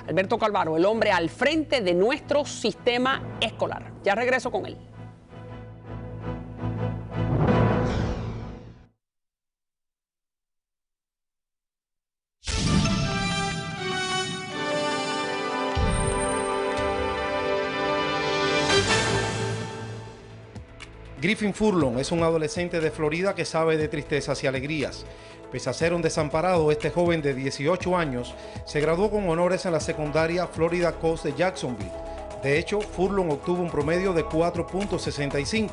[SPEAKER 1] Alberto Calvaro, el hombre al frente de nuestro sistema escolar. Ya regreso con él.
[SPEAKER 12] Griffin Furlong es un adolescente de Florida que sabe de tristezas y alegrías. Pese a ser un desamparado, este joven de 18 años se graduó con honores en la secundaria Florida Coast de Jacksonville. De hecho, Furlong obtuvo un promedio de 4.65,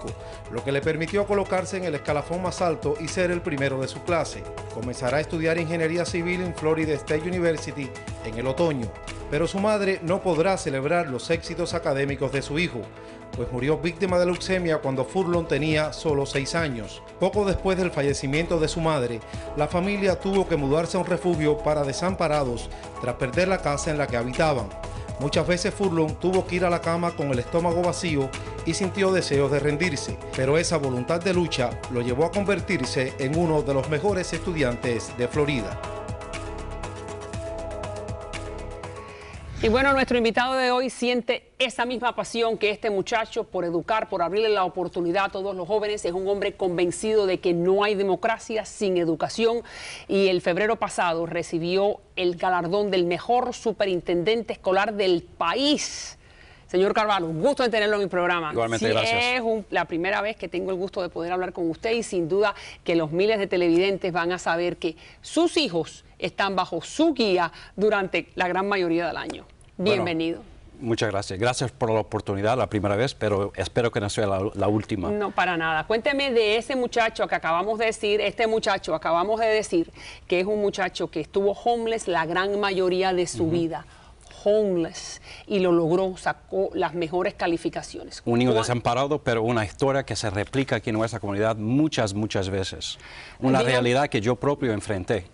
[SPEAKER 12] lo que le permitió colocarse en el escalafón más alto y ser el primero de su clase. Comenzará a estudiar ingeniería civil en Florida State University en el otoño, pero su madre no podrá celebrar los éxitos académicos de su hijo, pues murió víctima de leucemia cuando Furlong tenía solo 6 años. Poco después del fallecimiento de su madre, la familia tuvo que mudarse a un refugio para desamparados tras perder la casa en la que habitaban. Muchas veces Furlong tuvo que ir a la cama con el estómago vacío y sintió deseos de rendirse, pero esa voluntad de lucha lo llevó a convertirse en uno de los mejores estudiantes de Florida.
[SPEAKER 1] Y bueno, nuestro invitado de hoy siente esa misma pasión que este muchacho por educar, por abrirle la oportunidad a todos los jóvenes. Es un hombre convencido de que no hay democracia sin educación y el febrero pasado recibió el galardón del mejor superintendente escolar del país. Señor Carvalho, un gusto de tenerlo en mi programa.
[SPEAKER 13] Igualmente,
[SPEAKER 1] sí,
[SPEAKER 13] gracias.
[SPEAKER 1] Es la primera vez que tengo el gusto de poder hablar con usted y sin duda que los miles de televidentes van a saber que sus hijos están bajo su guía durante la gran mayoría del año. Bienvenido.
[SPEAKER 13] Bueno, muchas gracias. Gracias por la oportunidad, la primera vez, pero espero que no sea la última.
[SPEAKER 1] No, para nada. Cuénteme de ese muchacho que acabamos de decir, acabamos de decir que es un muchacho que estuvo homeless la gran mayoría de su vida. Homeless, y lo logró, sacó las mejores calificaciones.
[SPEAKER 13] Un niño desamparado, pero una historia que se replica aquí en nuestra comunidad muchas veces. Una realidad que yo propio enfrenté.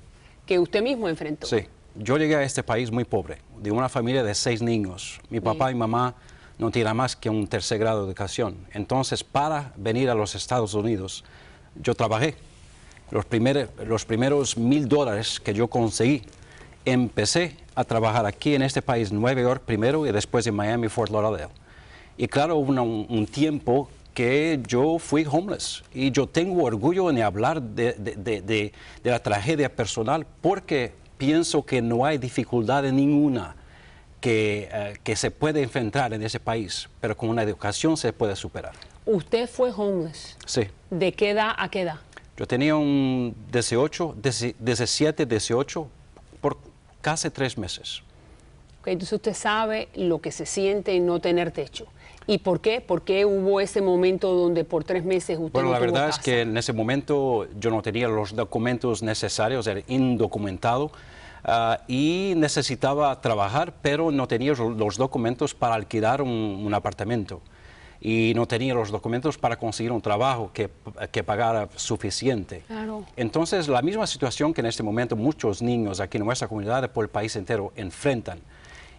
[SPEAKER 1] Que usted mismo enfrentó.
[SPEAKER 13] Sí. Yo llegué a este país muy pobre, de una familia de 6 niños. Mi papá y mamá no tenían más que un tercer grado de educación. Entonces, para venir a los Estados Unidos, yo trabajé. Los primeros $1,000 que yo conseguí, empecé a trabajar aquí en este país, Nueva York primero y después en Miami, Fort Lauderdale. Y claro, hubo un tiempo que yo fui homeless y yo tengo orgullo en hablar de la tragedia personal porque pienso que no hay dificultad ninguna que se puede enfrentar en ese país, pero con una educación se puede superar.
[SPEAKER 1] ¿Usted fue homeless?
[SPEAKER 13] Sí.
[SPEAKER 1] ¿De qué edad a qué edad?
[SPEAKER 13] Yo tenía un 17, 18, por casi 3 meses.
[SPEAKER 1] Okay, entonces usted sabe lo que se siente en no tener techo. ¿Y por qué? ¿Por qué hubo ese momento donde por 3 meses usted
[SPEAKER 13] Bueno,
[SPEAKER 1] no
[SPEAKER 13] la
[SPEAKER 1] tuvo
[SPEAKER 13] verdad
[SPEAKER 1] casa?
[SPEAKER 13] es que en ese momento yo no tenía los documentos necesarios, era indocumentado y necesitaba trabajar, pero no tenía los documentos para alquilar un apartamento. Y no tenía los documentos para conseguir un trabajo que pagara suficiente.
[SPEAKER 1] Claro.
[SPEAKER 13] Entonces, la misma situación que en este momento muchos niños aquí en nuestra comunidad y por el país entero enfrentan.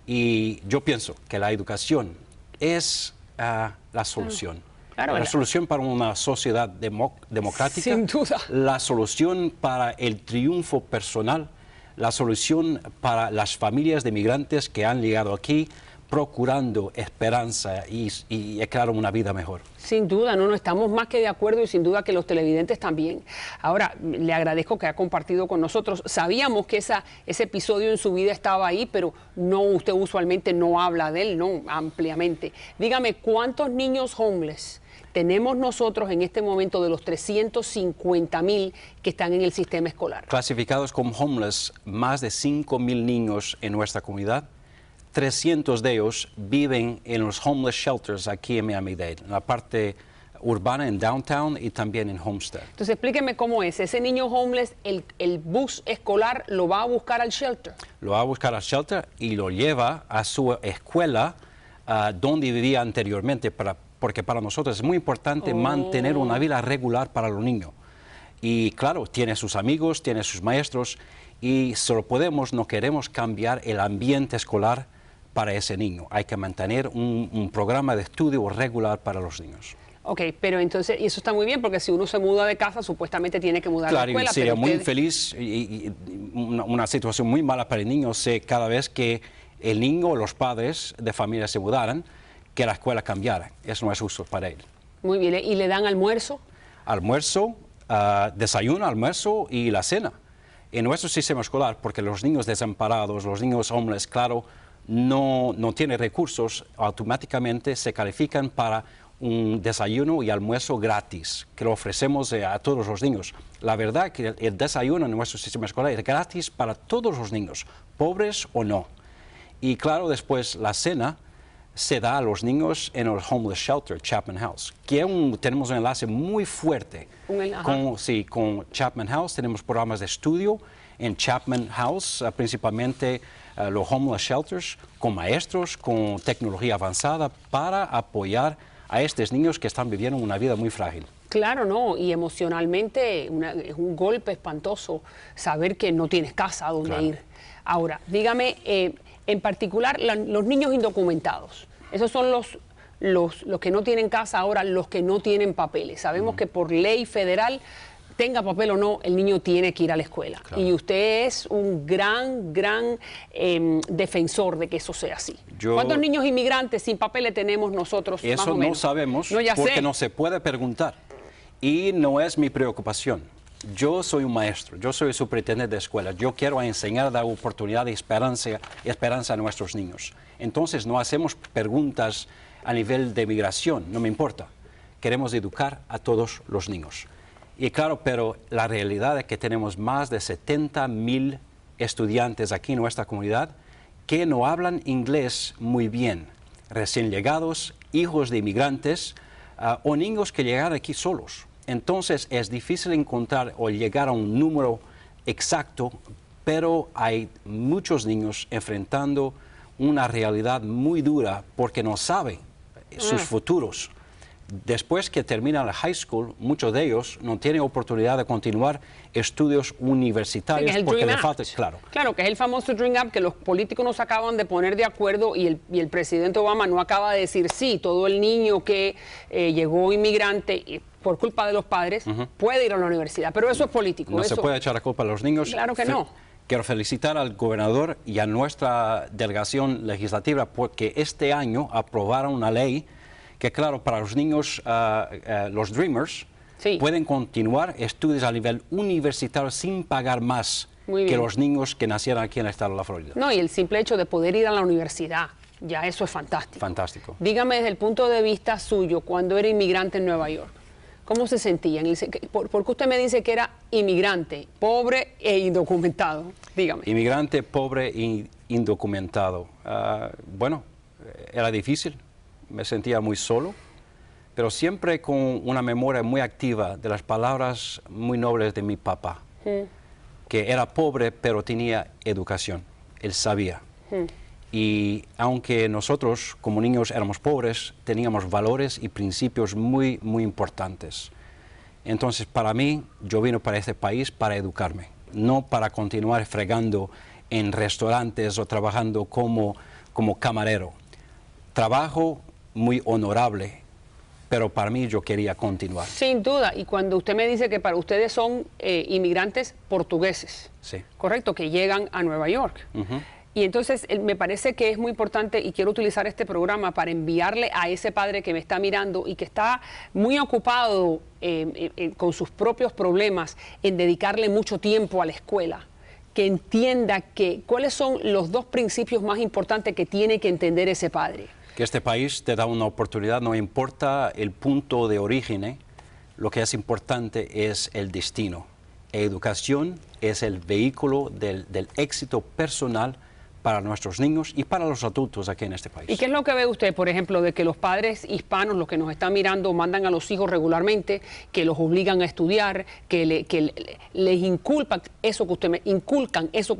[SPEAKER 13] Y yo pienso que la educación es la solución.
[SPEAKER 1] Claro,
[SPEAKER 13] la solución para una sociedad democrática.
[SPEAKER 1] Sin duda.
[SPEAKER 13] La solución para el triunfo personal. La solución para las familias de migrantes que han llegado aquí procurando esperanza y claro, una vida mejor.
[SPEAKER 1] Sin duda, no estamos más que de acuerdo y sin duda que los televidentes también. Ahora, le agradezco que ha compartido con nosotros. Sabíamos que ese episodio en su vida estaba ahí, pero no, usted usualmente no habla de él, no ampliamente. Dígame, ¿cuántos niños homeless tenemos nosotros en este momento de los 350,000 que están en el sistema escolar?
[SPEAKER 13] Clasificados como homeless, más de 5,000 niños en nuestra comunidad. 300 de ellos viven en los homeless shelters aquí en Miami-Dade, en la parte urbana, en Downtown y también en Homestead.
[SPEAKER 1] Entonces explíqueme cómo es. Ese niño homeless, el bus escolar lo va a buscar al shelter.
[SPEAKER 13] Lo va a buscar al shelter y lo lleva a su escuela donde vivía anteriormente, porque para nosotros es muy importante mantener una vida regular para los niños. Y claro, tiene sus amigos, tiene sus maestros y solo no queremos cambiar el ambiente escolar para ese niño. Hay que mantener un programa de estudio regular para los niños.
[SPEAKER 1] Ok, pero entonces, y eso está muy bien, porque si uno se muda de casa, supuestamente tiene que mudar a la escuela.
[SPEAKER 13] Claro, sería
[SPEAKER 1] pero
[SPEAKER 13] muy infeliz y una situación muy mala para el niño si cada vez que el niño o los padres de familia se mudaran, que la escuela cambiara. Eso no es justo para él.
[SPEAKER 1] Muy bien, ¿y le dan almuerzo?
[SPEAKER 13] Almuerzo, desayuno, almuerzo y la cena. En nuestro sistema escolar, porque los niños desamparados, los niños homeless, claro, no tienen recursos, automáticamente se califican para un desayuno y almuerzo gratis, que lo ofrecemos a todos los niños. La verdad es que el desayuno en nuestro sistema escolar es gratis para todos los niños, pobres o no. Y claro, después la cena se da a los niños en el homeless shelter, Chapman House, que tenemos un enlace muy fuerte con Chapman House. Tenemos programas de estudio en Chapman House, principalmente los homeless shelters, con maestros, con tecnología avanzada para apoyar a estos niños que están viviendo una vida muy frágil.
[SPEAKER 1] Claro, no, y emocionalmente es un golpe espantoso saber que no tienes casa a donde ir. Ahora, dígame, en particular, los niños indocumentados, esos son los que no tienen casa ahora, los que no tienen papeles. Sabemos que por ley federal, tenga papel o no, el niño tiene que ir a la escuela. Claro. Y usted es un gran defensor de que eso sea así. ¿Cuántos niños inmigrantes sin papeles tenemos nosotros?
[SPEAKER 13] Eso
[SPEAKER 1] más o menos?
[SPEAKER 13] No sabemos,
[SPEAKER 1] no,
[SPEAKER 13] porque no se puede preguntar. Y no es mi preocupación. Yo soy un maestro, yo soy superintendente de escuela. Yo quiero enseñar, dar oportunidad y esperanza a nuestros niños. Entonces no hacemos preguntas a nivel de migración, no me importa. Queremos educar a todos los niños. Y claro, pero la realidad es que tenemos más de 70,000 estudiantes aquí en nuestra comunidad que no hablan inglés muy bien. Recién llegados, hijos de inmigrantes o niños que llegaron aquí solos. Entonces es difícil encontrar o llegar a un número exacto, pero hay muchos niños enfrentando una realidad muy dura porque no saben sus futuros. después que terminan la high school, muchos de ellos no tienen oportunidad de continuar estudios universitarios porque le falta,
[SPEAKER 1] Claro, que es el famoso Dream Act que los políticos no se acaban de poner de acuerdo y el presidente Obama no acaba de decir sí, todo el niño que llegó inmigrante por culpa de los padres puede ir a la universidad, pero eso es político.
[SPEAKER 13] No se puede echar la culpa a los niños.
[SPEAKER 1] Claro que no.
[SPEAKER 13] Quiero felicitar al gobernador y a nuestra delegación legislativa porque este año aprobaron una ley que, claro, para los niños, los Dreamers, pueden continuar estudios a nivel universitario sin pagar más que los niños que nacieron aquí en el estado de la Florida.
[SPEAKER 1] No, y el simple hecho de poder ir a la universidad, ya eso es fantástico.
[SPEAKER 13] Fantástico.
[SPEAKER 1] Dígame desde el punto de vista suyo, cuando era inmigrante en Nueva York, ¿cómo se sentían? ¿Por qué usted me dice que era inmigrante, pobre e indocumentado? Dígame.
[SPEAKER 13] Inmigrante, pobre e indocumentado. Bueno, era difícil. Me sentía muy solo, pero siempre con una memoria muy activa de las palabras muy nobles de mi papá, que era pobre pero tenía educación, él sabía. Y aunque nosotros como niños éramos pobres, teníamos valores y principios muy, muy importantes. Entonces para mí, yo vine para este país para educarme, no para continuar fregando en restaurantes o trabajando como camarero. Trabajo muy honorable, pero para mí yo quería continuar.
[SPEAKER 1] Sin duda, y cuando usted me dice que para ustedes son inmigrantes portugueses, correcto, que llegan a Nueva York. Y entonces me parece que es muy importante y quiero utilizar este programa para enviarle a ese padre que me está mirando y que está muy ocupado con sus propios problemas en dedicarle mucho tiempo a la escuela, que entienda cuáles son los dos principios más importantes que tiene que entender ese padre.
[SPEAKER 13] Que este país te da una oportunidad, no importa el punto de origen, lo que es importante es el destino. Educación es el vehículo del éxito personal para nuestros niños y para los adultos aquí en este país.
[SPEAKER 1] ¿Y qué es lo que ve usted, por ejemplo, de que los padres hispanos, los que nos están mirando, mandan a los hijos regularmente, que los obligan a estudiar, que les inculcan eso que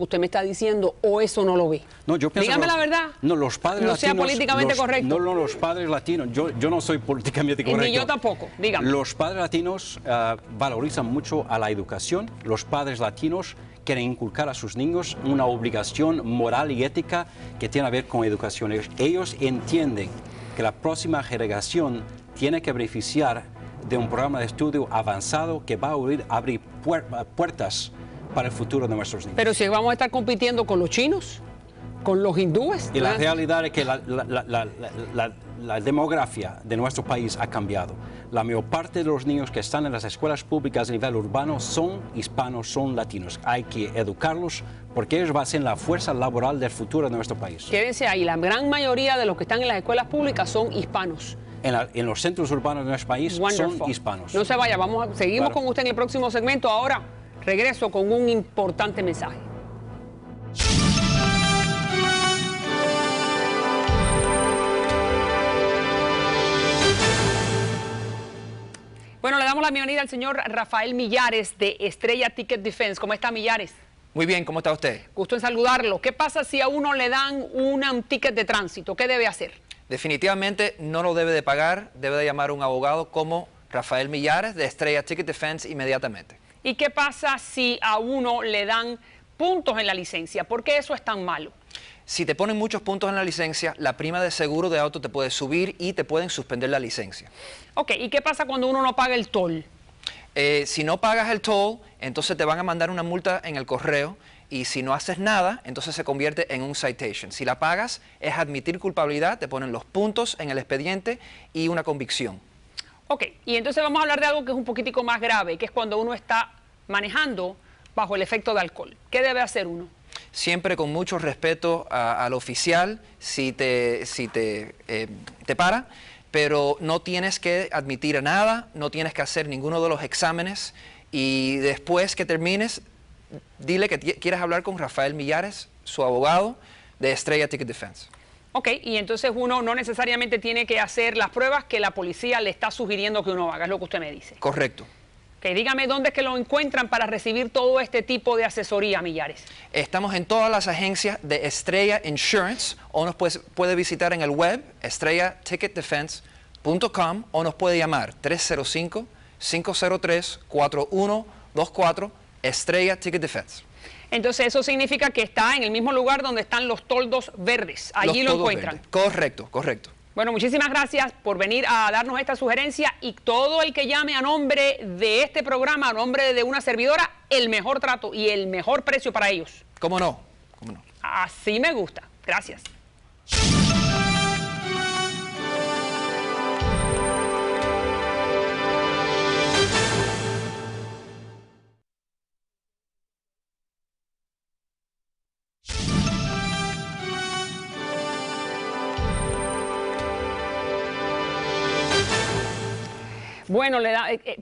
[SPEAKER 1] usted me está diciendo, o eso no lo ve?
[SPEAKER 13] No, yo pienso
[SPEAKER 1] dígame la verdad.
[SPEAKER 13] No, los padres
[SPEAKER 1] no
[SPEAKER 13] latinos,
[SPEAKER 1] sea políticamente correcto.
[SPEAKER 13] No, los padres latinos. Yo no soy políticamente correcto.
[SPEAKER 1] Ni yo tampoco. Dígame.
[SPEAKER 13] Los padres latinos valorizan mucho a la educación. Los padres latinos quieren inculcar a sus niños una obligación moral y ética que tiene que ver con educación. Ellos entienden que la próxima generación tiene que beneficiar de un programa de estudio avanzado que va a abrir puertas para el futuro de nuestros niños.
[SPEAKER 1] Pero si vamos a estar compitiendo con los chinos, con los hindúes.
[SPEAKER 13] Y la realidad es que la demografía de nuestro país ha cambiado. La mayor parte de los niños que están en las escuelas públicas a nivel urbano son hispanos, son latinos. Hay que educarlos porque ellos van a ser la fuerza laboral del futuro de nuestro país.
[SPEAKER 1] Quédense ahí, la gran mayoría de los que están en las escuelas públicas son hispanos.
[SPEAKER 13] En los centros urbanos de nuestro país son hispanos.
[SPEAKER 1] No se vaya, seguimos con usted en el próximo segmento. Ahora regreso con un importante mensaje. Bueno, le damos la bienvenida al señor Rafael Millares de Estrella Ticket Defense. ¿Cómo está, Millares?
[SPEAKER 14] Muy bien, ¿cómo está usted?
[SPEAKER 1] Gusto en saludarlo. ¿Qué pasa si a uno le dan un ticket de tránsito? ¿Qué debe hacer?
[SPEAKER 14] Definitivamente no lo debe de pagar, debe de llamar a un abogado como Rafael Millares de Estrella Ticket Defense inmediatamente.
[SPEAKER 1] ¿Y qué pasa si a uno le dan puntos en la licencia? ¿Por qué eso es tan malo?
[SPEAKER 14] Si te ponen muchos puntos en la licencia, la prima de seguro de auto te puede subir y te pueden suspender la licencia.
[SPEAKER 1] Ok, ¿y qué pasa cuando uno no paga el toll?
[SPEAKER 14] Si no pagas el toll, entonces te van a mandar una multa en el correo y si no haces nada, entonces se convierte en un citation. Si la pagas, es admitir culpabilidad, te ponen los puntos en el expediente y una convicción.
[SPEAKER 1] Ok, y entonces vamos a hablar de algo que es un poquitico más grave, que es cuando uno está manejando bajo el efecto de alcohol. ¿Qué debe hacer uno?
[SPEAKER 14] Siempre con mucho respeto al oficial si te para, pero no tienes que admitir a nada, no tienes que hacer ninguno de los exámenes y después que termines, dile que quieres hablar con Rafael Millares, su abogado de Estrella Ticket Defense.
[SPEAKER 1] Ok, y entonces uno no necesariamente tiene que hacer las pruebas que la policía le está sugiriendo que uno haga, es lo que usted me dice.
[SPEAKER 14] Correcto.
[SPEAKER 1] Okay, dígame dónde es que lo encuentran para recibir todo este tipo de asesoría, Millares.
[SPEAKER 14] Estamos en todas las agencias de Estrella Insurance o nos puede visitar en el web estrellaticketdefense.com. estrellatfs.com o nos puede llamar 305-503-4124, Estrella Ticket Defense.
[SPEAKER 1] Entonces eso significa que está en el mismo lugar donde están los toldos verdes. Allí lo encuentran.
[SPEAKER 14] Verdes. Correcto, correcto.
[SPEAKER 1] Bueno, muchísimas gracias por venir a darnos esta sugerencia y todo el que llame a nombre de este programa, a nombre de una servidora, el mejor trato y el mejor precio para ellos.
[SPEAKER 14] ¿Cómo no? ¿Cómo no?
[SPEAKER 1] Así me gusta. Gracias. Bueno,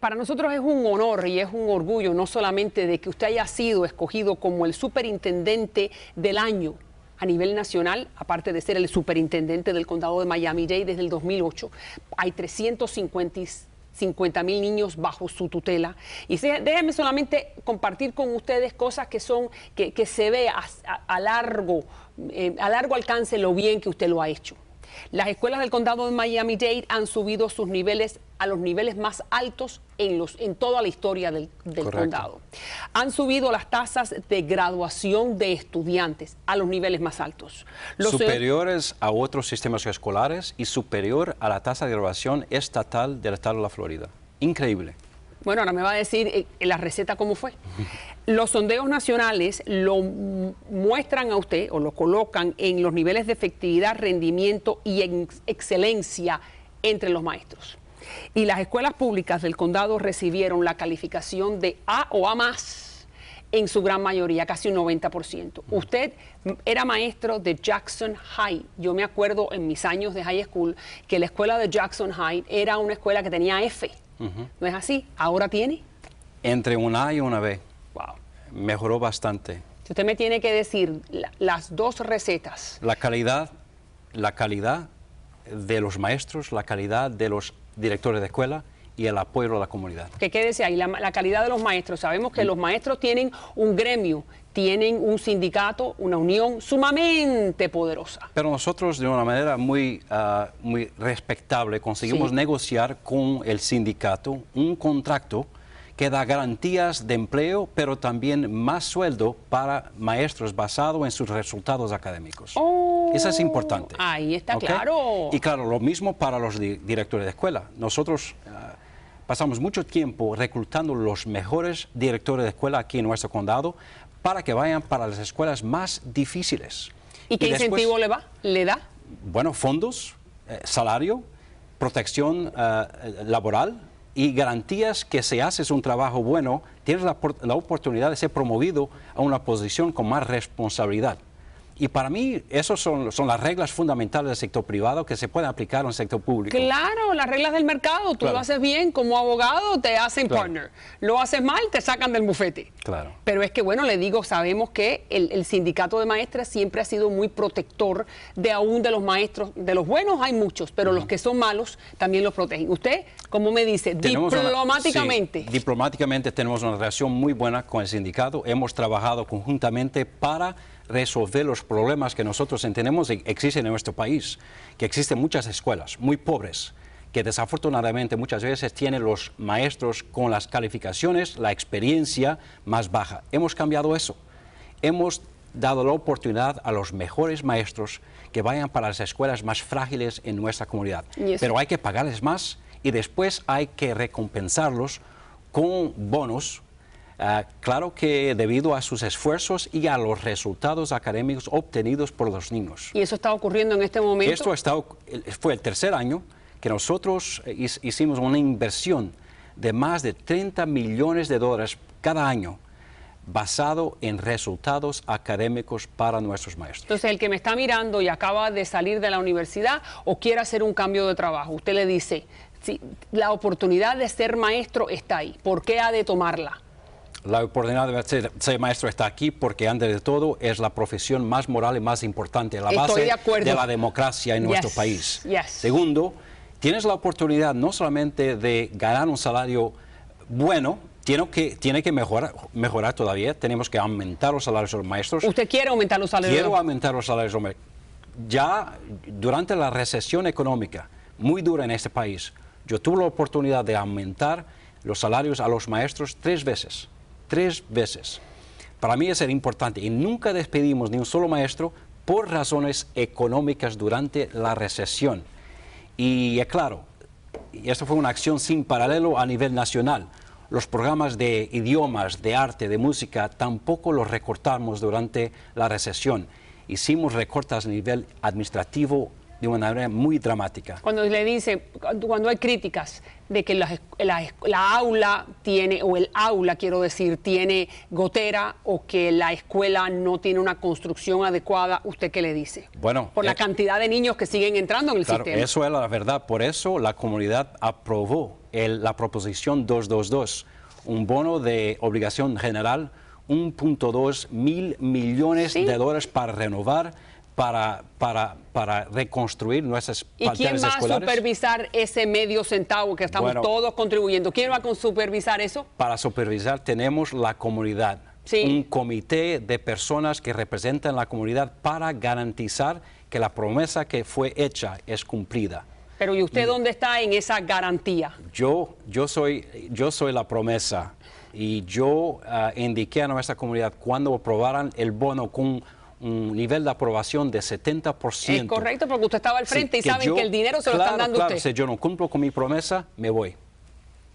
[SPEAKER 1] para nosotros es un honor y es un orgullo, no solamente de que usted haya sido escogido como el superintendente del año a nivel nacional, aparte de ser el superintendente del condado de Miami-Dade desde el 2008. Hay 350,000 niños bajo su tutela. Y déjenme solamente compartir con ustedes cosas que se ve a largo alcance lo bien que usted lo ha hecho. Las escuelas del condado de Miami-Dade han subido sus niveles a los niveles más altos en toda la historia del condado. Han subido las tasas de graduación de estudiantes a los niveles más altos.
[SPEAKER 13] Superiores a otros sistemas escolares y superior a la tasa de graduación estatal del estado de la Florida. Increíble.
[SPEAKER 1] Bueno, ahora me va a decir la receta cómo fue. Los sondeos nacionales lo muestran a usted o lo colocan en los niveles de efectividad, rendimiento y excelencia entre los maestros. Y las escuelas públicas del condado recibieron la calificación de A o A más en su gran mayoría, casi un 90%. Usted era maestro de Jackson High. Yo me acuerdo en mis años de high school que la escuela de Jackson High era una escuela que tenía F. ¿No es así? ¿Ahora tiene?
[SPEAKER 13] Entre una A y una B.
[SPEAKER 1] Wow.
[SPEAKER 13] Mejoró bastante.
[SPEAKER 1] Usted me tiene que decir las dos recetas.
[SPEAKER 13] La calidad de los maestros, la calidad de los directores de escuela y el apoyo a la comunidad.
[SPEAKER 1] Que quédese ahí, la calidad de los maestros. Sabemos que los maestros tienen un gremio, tienen un sindicato, una unión sumamente poderosa.
[SPEAKER 13] Pero nosotros de una manera muy respetable conseguimos negociar con el sindicato un contrato que da garantías de empleo, pero también más sueldo para maestros basado en sus resultados académicos. Eso es importante.
[SPEAKER 1] Ahí está claro.
[SPEAKER 13] Y claro, lo mismo para los directores de escuela. Nosotros pasamos mucho tiempo reclutando los mejores directores de escuela aquí en nuestro condado para que vayan para las escuelas más difíciles.
[SPEAKER 1] ¿Y qué incentivo le da?
[SPEAKER 13] Bueno, fondos, salario, protección laboral y garantías que si haces un trabajo bueno, tienes la oportunidad de ser promovido a una posición con más responsabilidad. Y para mí, esas son las reglas fundamentales del sector privado que se pueden aplicar en el sector público.
[SPEAKER 1] Claro, las reglas del mercado. Tú lo haces bien como abogado, te hacen partner. Lo haces mal, te sacan del bufete.
[SPEAKER 13] Claro.
[SPEAKER 1] Pero es que, bueno, le digo, sabemos que el sindicato de maestras siempre ha sido muy protector de aún de los maestros. De los buenos hay muchos, pero los que son malos también los protegen. Usted, ¿cómo me dice? Diplomáticamente.
[SPEAKER 13] Diplomáticamente tenemos una relación muy buena con el sindicato. Hemos trabajado conjuntamente para resolver los problemas que nosotros entendemos existen en nuestro país, que existen muchas escuelas muy pobres, que desafortunadamente muchas veces tienen los maestros con las calificaciones, la experiencia más baja. Hemos cambiado eso. Hemos dado la oportunidad a los mejores maestros que vayan para las escuelas más frágiles en nuestra comunidad. Pero hay que pagarles más y después hay que recompensarlos con bonos. Claro que debido a sus esfuerzos y a los resultados académicos obtenidos por los niños.
[SPEAKER 1] ¿Y eso está ocurriendo en este momento?
[SPEAKER 13] Esto fue el tercer año que nosotros hicimos una inversión de más de $30 millones cada año basado en resultados académicos para nuestros maestros.
[SPEAKER 1] Entonces, el que me está mirando y acaba de salir de la universidad o quiere hacer un cambio de trabajo, usted le dice, sí, la oportunidad de ser maestro está ahí, ¿por qué ha de tomarla?
[SPEAKER 13] La oportunidad de ser maestro está aquí porque, antes de todo, es la profesión más moral y más importante, la base de la democracia en nuestro país. Segundo, tienes la oportunidad no solamente de ganar un salario bueno, tiene que mejorar todavía, tenemos que aumentar los salarios de los maestros.
[SPEAKER 1] ¿Usted quiere aumentar los salarios?
[SPEAKER 13] Quiero aumentar los salarios de los maestros. Ya durante la recesión económica, muy dura en este país. Yo tuve la oportunidad de aumentar los salarios a los maestros 3 veces. 3 veces. Para mí es importante y nunca despedimos ni un solo maestro por razones económicas durante la recesión. Y claro, esto fue una acción sin paralelo a nivel nacional. Los programas de idiomas, de arte, de música, tampoco los recortamos durante la recesión. Hicimos recortes a nivel administrativo de una manera muy dramática.
[SPEAKER 1] Cuando le dice, cuando hay críticas de que la aula tiene, o el aula quiero decir, tiene gotera o que la escuela no tiene una construcción adecuada, ¿usted qué le dice?
[SPEAKER 13] Bueno,
[SPEAKER 1] por la cantidad de niños que siguen entrando en el sistema.
[SPEAKER 13] Eso es la verdad. Por eso la comunidad aprobó la proposición 222, un bono de obligación general, 1.2 mil millones de dólares para renovar, para reconstruir nuestras planteles escolares.
[SPEAKER 1] ¿Y quién va a supervisar ese medio centavo que estamos todos contribuyendo? ¿Quién va a supervisar eso?
[SPEAKER 13] Para supervisar tenemos la comunidad, un comité de personas que representan la comunidad para garantizar que la promesa que fue hecha es cumplida.
[SPEAKER 1] Pero ¿y usted dónde está en esa garantía?
[SPEAKER 13] Yo soy la promesa y yo indiqué a nuestra comunidad cuando aprobaran el bono con un nivel de aprobación de 70%.
[SPEAKER 1] Es correcto, porque usted estaba al frente y saben que el dinero se lo están dando a usted.
[SPEAKER 13] Si yo no cumplo con mi promesa, me voy.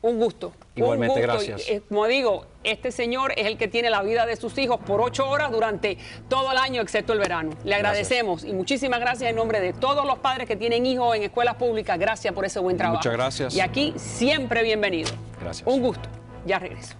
[SPEAKER 1] Un gusto.
[SPEAKER 13] Igualmente,
[SPEAKER 1] un gusto.
[SPEAKER 13] gracias.
[SPEAKER 1] Como digo, este señor es el que tiene la vida de sus hijos por 8 horas durante todo el año, excepto el verano. Le agradecemos y muchísimas gracias en nombre de todos los padres que tienen hijos en escuelas públicas. Gracias por ese buen trabajo.
[SPEAKER 13] Muchas gracias.
[SPEAKER 1] Y aquí siempre bienvenido.
[SPEAKER 13] Gracias.
[SPEAKER 1] Un gusto. Ya regreso.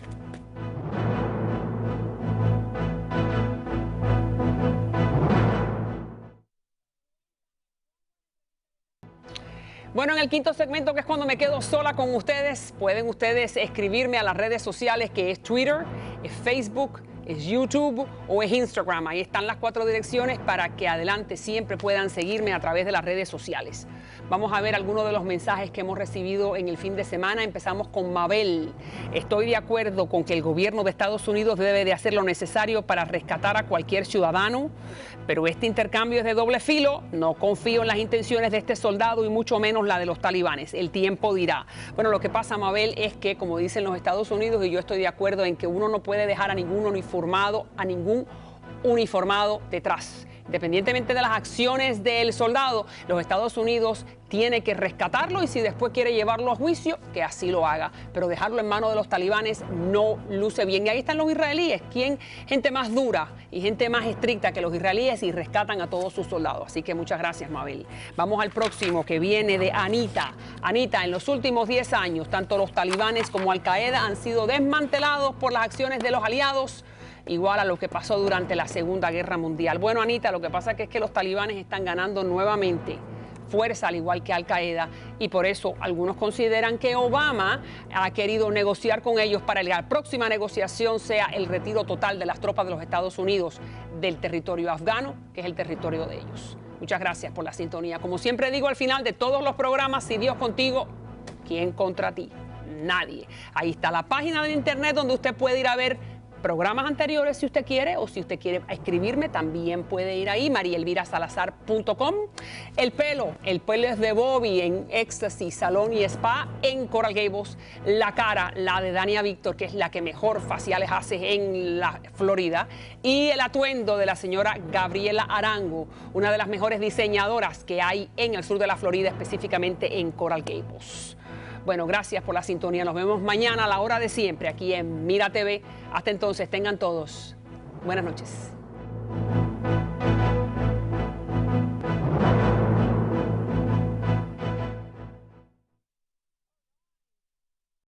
[SPEAKER 1] Bueno, en el quinto segmento, que es cuando me quedo sola con ustedes, pueden ustedes escribirme a las redes sociales, que es Twitter, es Facebook, es YouTube o es Instagram. Ahí están las 4 direcciones para que adelante siempre puedan seguirme a través de las redes sociales. Vamos a ver algunos de los mensajes que hemos recibido en el fin de semana. Empezamos con Mabel. Estoy de acuerdo con que el gobierno de Estados Unidos debe de hacer lo necesario para rescatar a cualquier ciudadano, pero este intercambio es de doble filo. No confío en las intenciones de este soldado y mucho menos la de los talibanes. El tiempo dirá. Bueno, lo que pasa, Mabel, es que, como dicen los Estados Unidos, y yo estoy de acuerdo en que uno no puede dejar a ningún uniformado detrás. Independientemente de las acciones del soldado, los Estados Unidos tiene que rescatarlo y si después quiere llevarlo a juicio, que así lo haga. Pero dejarlo en manos de los talibanes no luce bien. Y ahí están los israelíes, gente más dura y gente más estricta que los israelíes y rescatan a todos sus soldados. Así que muchas gracias, Mabel. Vamos al próximo, que viene de Anita. Anita, en los últimos 10 años, tanto los talibanes como Al-Qaeda han sido desmantelados por las acciones de los aliados, igual a lo que pasó durante la Segunda Guerra Mundial. Bueno, Anita, lo que pasa es que los talibanes están ganando nuevamente fuerza, al igual que Al-Qaeda, y por eso algunos consideran que Obama ha querido negociar con ellos para que la próxima negociación sea el retiro total de las tropas de los Estados Unidos del territorio afgano, que es el territorio de ellos. Muchas gracias por la sintonía. Como siempre digo al final de todos los programas, si Dios contigo, ¿quién contra ti? Nadie. Ahí está la página de internet donde usted puede ir a ver programas anteriores si usted quiere, o si usted quiere escribirme también puede ir ahí, marielvirasalazar.com. El pelo es de Bobby en Ecstasy Salón y Spa en Coral Gables. La cara, la de Dania Víctor, que es la que mejor faciales hace en la Florida. Y el atuendo de la señora Gabriela Arango, una de las mejores diseñadoras que hay en el sur de la Florida, específicamente en Coral Gables. Bueno, gracias por la sintonía. Nos vemos mañana a la hora de siempre aquí en Mira TV. Hasta entonces, tengan todos buenas noches.